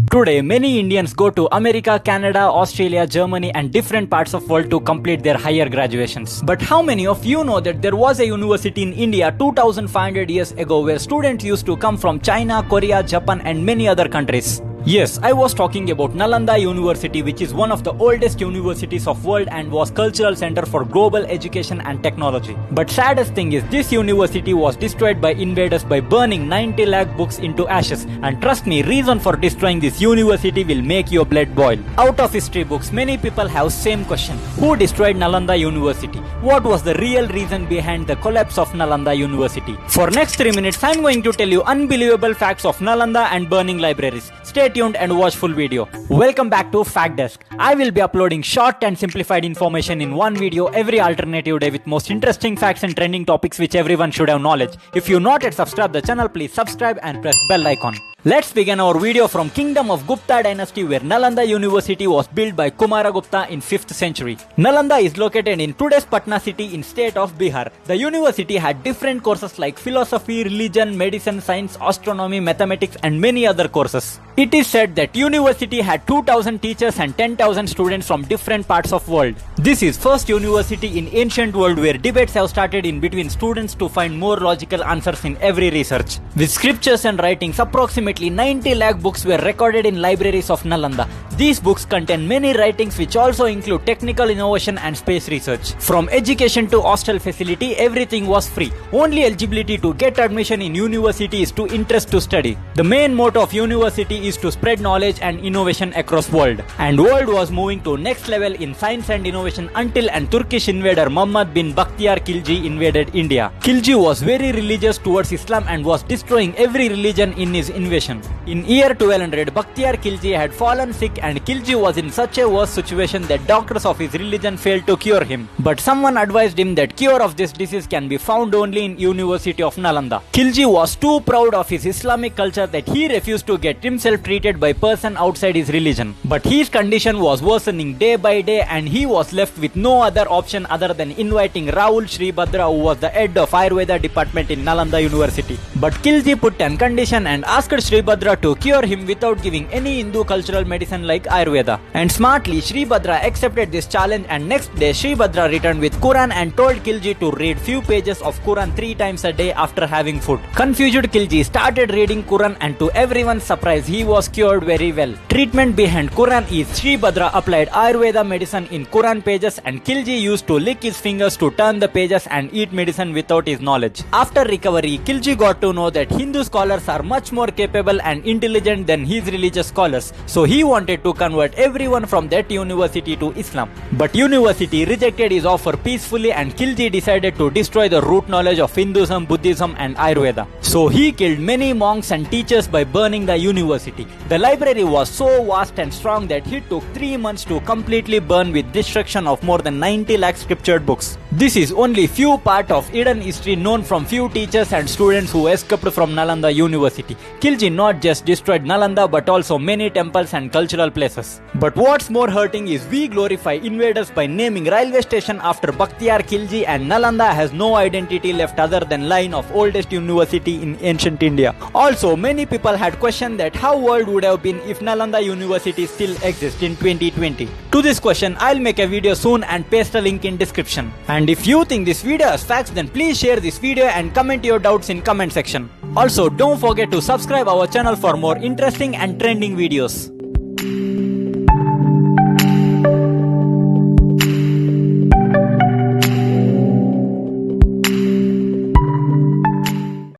Today, many Indians go to America, Canada, Australia, Germany and different parts of the world to complete their higher graduations. But how many of you know that there was a university in India 2500 years ago where students used to come from China, Korea, Japan and many other countries? Yes, I was talking about Nalanda University, which is one of the oldest universities of world and was cultural center for global education and technology. But saddest thing is this university was destroyed by invaders by burning 90 lakh books into ashes. And trust me, reason for destroying this university will make your blood boil. Out of history books, many people have same question. Who destroyed Nalanda University? What was the real reason behind the collapse of Nalanda University? For next 3 minutes, I am going to tell you unbelievable facts of Nalanda and burning libraries. Stay tuned and watch full video. Welcome back to FactDesk. I will be uploading short and simplified information in one video every alternative day with most interesting facts and trending topics which everyone should have knowledge. If you not yet subscribe the channel, please subscribe and press bell icon. Let's begin our video from Kingdom of Gupta dynasty where Nalanda University was built by Kumaragupta in 5th century. Nalanda is located in today's Patna city in state of Bihar. The university had different courses like philosophy, religion, medicine, science, astronomy, mathematics and many other courses. It is said that university had 2000 teachers and 10,000 students from different parts of world. This is first university in ancient world where debates have started in between students to find more logical answers in every research. With scriptures and writings, approximately 90 lakh books were recorded in libraries of Nalanda. These books contain many writings which also include technical innovation and space research. From education to hostel facility, everything was free. Only eligibility to get admission in university is to interest to study. The main motto of university is to spread knowledge and innovation across world. And world was moving to next level in science and innovation until an Turkish invader Muhammad bin Bakhtiar Khilji invaded India. Khilji was very religious towards Islam and was destroying every religion in his invasion. In year 1200, Bakhtiar Khilji had fallen sick and Khilji was in such a worse situation that doctors of his religion failed to cure him. But someone advised him that cure of this disease can be found only in University of Nalanda. Khilji was too proud of his Islamic culture that he refused to get himself treated by person outside his religion. But his condition was worsening day by day and he was left with no other option other than inviting Rahul Shribhadra, who was the head of Ayurveda department in Nalanda University. But Khilji put an condition and asked Shribhadra to cure him without giving any Hindu cultural medicine like Ayurveda. And smartly Shribhadra accepted this challenge and next day Shribhadra returned with Quran and told Khilji to read few pages of Quran 3 times a day after having food. Confused Khilji started reading Quran and to everyone's surprise he was cured very well. Treatment behind Quran is Shribhadra applied Ayurveda medicine in Quran pages and Khilji used to lick his fingers to turn the pages and eat medicine without his knowledge. After recovery, Khilji got to know that Hindu scholars are much more capable and intelligent than his religious scholars. So he wanted to convert everyone from that university to Islam. But university rejected his offer peacefully and Khilji decided to destroy the root knowledge of Hinduism, Buddhism and Ayurveda. So he killed many monks and teachers by burning the university. The library was so vast and strong that it took 3 months to completely burn with destruction of more than 90 lakh scriptured books. This is only few part of hidden history known from few teachers and students who escaped from Nalanda University. Khilji not just destroyed Nalanda but also many temples and cultural places. But what's more hurting is we glorify invaders by naming railway station after Bakhtiar Khilji and Nalanda has no identity left other than line of oldest university in ancient India. Also, many people had questioned that how world would have been if Nalanda University still exists in 2020. To this question, I'll make a video soon and paste a link in description. And if you think this video has facts, then please share this video and comment your doubts in comment section. Also, don't forget to subscribe our channel for more interesting and trending videos.